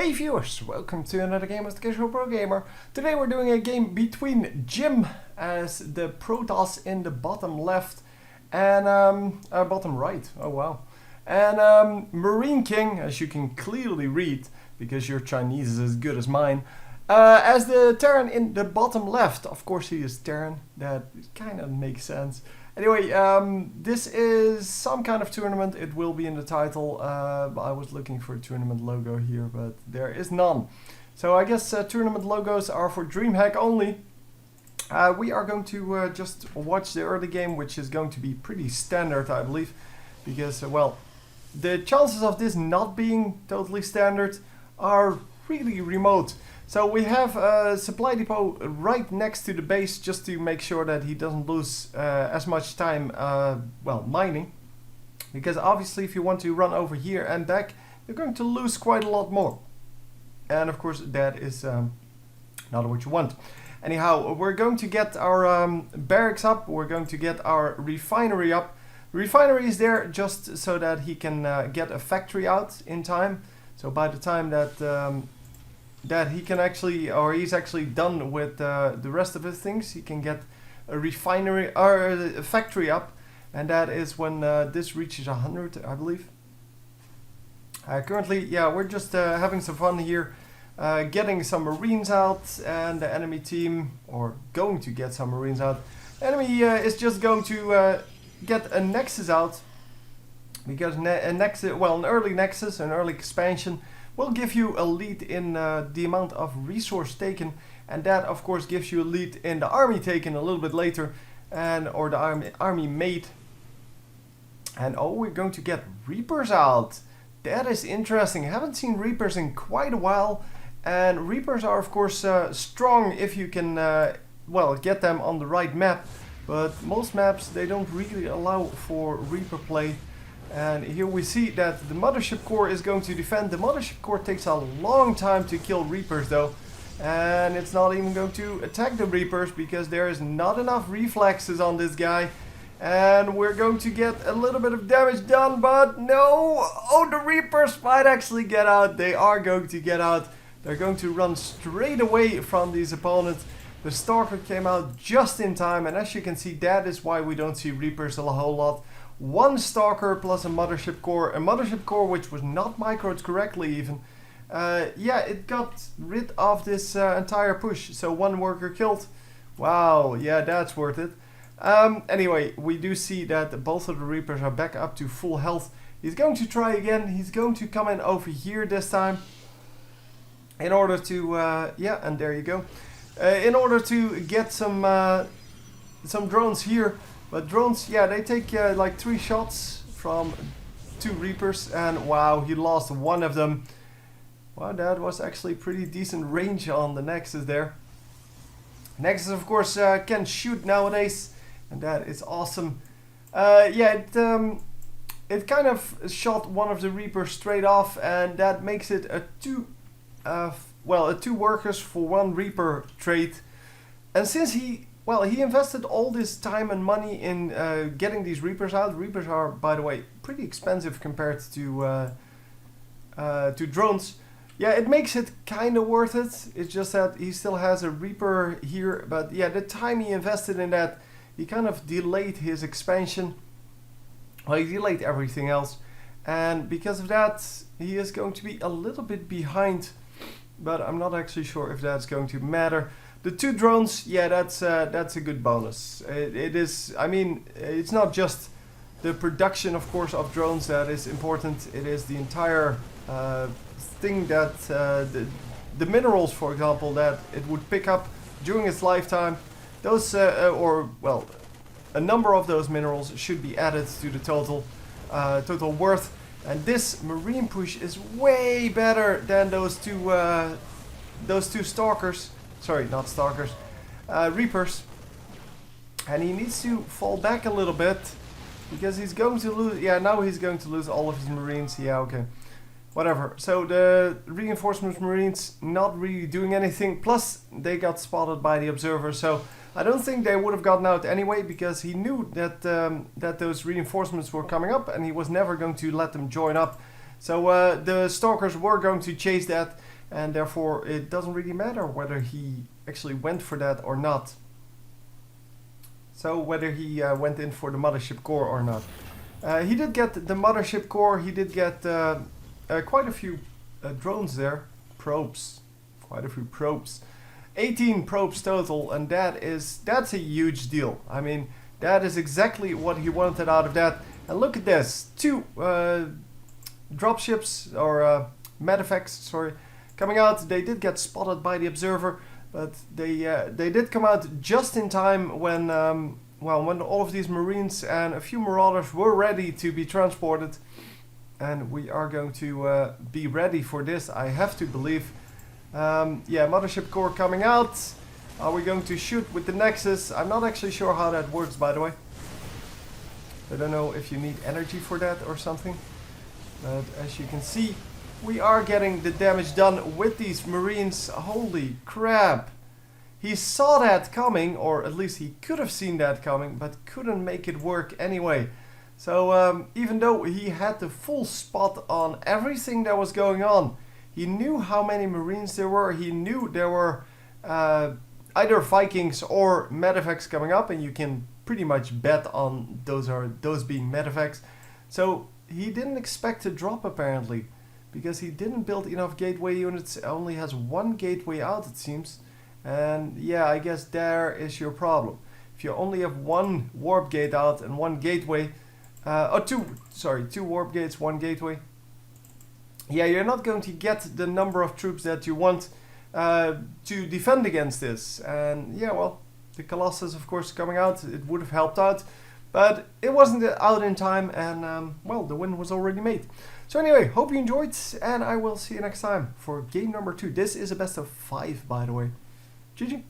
Hey viewers, welcome to another game of the Casual Pro Gamer. Today we're doing a game between Jim as the Protoss in the bottom left and bottom right, oh wow. And MarineKing, as you can clearly read, because your Chinese is as good as mine, as the Terran in the bottom left. Of course he is Terran, that kind of makes sense. Anyway, this is some kind of tournament. It will be in the title. I was looking for a tournament logo here, but there is none. So I guess tournament logos are for DreamHack only. We are going to just watch the early game, which is going to be pretty standard, I believe. Because, well, the chances of this not being totally standard are really remote. So we have a supply depot right next to the base, just to make sure that he doesn't lose as much time, well, mining. Because obviously if you want to run over here and back, you're going to lose quite a lot more. And of course that is not what you want. Anyhow, we're going to get our barracks up, we're going to get our refinery up. The refinery is there just so that he can get a factory out in time. So by the time that that he can actually, or he's actually done with the rest of his things, he can get a refinery or a factory up, and that is when this reaches 100, I believe. Currently, yeah, we're just having some fun here, getting some Marines out, and the enemy team, or going to get some Marines out. Enemy is just going to get a Nexus out, because a Nexus, well, an early Nexus, an early expansion, will give you a lead in the amount of resource taken, and that of course gives you a lead in the army taken a little bit later, and or the army made. And oh, we're going to get Reapers out. That is interesting. I haven't seen Reapers in quite a while, and Reapers are of course strong if you can well, get them on the right map, but most maps they don't really allow for Reaper play. And here we see that the Mothership Core is going to defend. The Mothership Core takes a long time to kill Reapers though. And it's not even going to attack the Reapers because there is not enough reflexes on this guy. And we're going to get a little bit of damage done, but no! Oh, the Reapers might actually get out. They are going to get out. They're going to run straight away from these opponents. The Stalker came out just in time, and as you can see, that is why we don't see Reapers a whole lot. One Stalker plus a Mothership Core which was not microed correctly even. Yeah, it got rid of this entire push, so one worker killed. Wow, yeah, that's worth it. Anyway, we do see that both of the Reapers are back up to full health. He's going to try again. He's going to come in over here this time in order to, yeah, and there you go. In order to get some drones here. But drones, yeah, they take like 3 shots from 2 Reapers, and wow, he lost one of them. Wow, that was actually pretty decent range on the Nexus there. Nexus, of course, can shoot nowadays, and that is awesome. Yeah, it kind of shot one of the Reapers straight off, and that makes it a 2 workers for 1 Reaper trade. And since he invested all this time and money in getting these Reapers out. Reapers are, by the way, pretty expensive compared to drones. Yeah, it makes it kind of worth it. It's just that he still has a Reaper here. But yeah, the time he invested in that, he kind of delayed his expansion. Well, he delayed everything else. And because of that, he is going to be a little bit behind. But I'm not actually sure if that's going to matter. The 2 drones, yeah, that's a good bonus. It is, I mean, it's not just the production, of course, of drones that is important. It is the entire thing that, the minerals, for example, that it would pick up during its lifetime. Those, or, well, a number of those minerals should be added to the total worth. And this Marine push is way better than those two Stalkers. Sorry, not Stalkers, Reapers. And he needs to fall back a little bit because he's going to lose. Yeah, now he's going to lose all of his Marines. Yeah, okay, whatever. So the reinforcements Marines not really doing anything. Plus they got spotted by the observer. So I don't think they would have gotten out anyway because he knew that that those reinforcements were coming up, and he was never going to let them join up. So the Stalkers were going to chase that. and therefore it doesn't really matter whether he actually went for that or not. So whether he went in for the mothership core or not. He did get the mothership core, he did get quite a few drones there, probes, quite a few probes. 18 probes total, and that's a huge deal. I mean, that is exactly what he wanted out of that. And look at this, 2 dropships, or medefects, sorry, coming out. They did get spotted by the observer, but they did come out just in time when when all of these marines and a few marauders were ready to be transported. And we are going to be ready for this, I have to believe. Yeah, mothership core coming out. Are we going to shoot with the Nexus? I'm not actually sure how that works, by the way. I don't know if you need energy for that or something. But as you can see, we are getting the damage done with these marines. Holy crap. He saw that coming, or at least he could have seen that coming, but couldn't make it work anyway. So even though he had the full spot on everything that was going on, he knew how many marines there were. He knew there were either Vikings or medefects coming up, and you can pretty much bet on those being medefects. So he didn't expect to drop, apparently, because he didn't build enough gateway units. It only has 1 gateway out, it seems. And yeah, I guess there is your problem. If you only have 1 warp gate out and 1 gateway, or 2 warp gates, 1 gateway, yeah, you're not going to get the number of troops that you want to defend against this. And yeah, well, the Colossus, of course, coming out, it would have helped out, but it wasn't out in time, and well, the win was already made. So anyway, hope you enjoyed, and I will see you next time for game number 2. This is a best of 5, by the way. GG.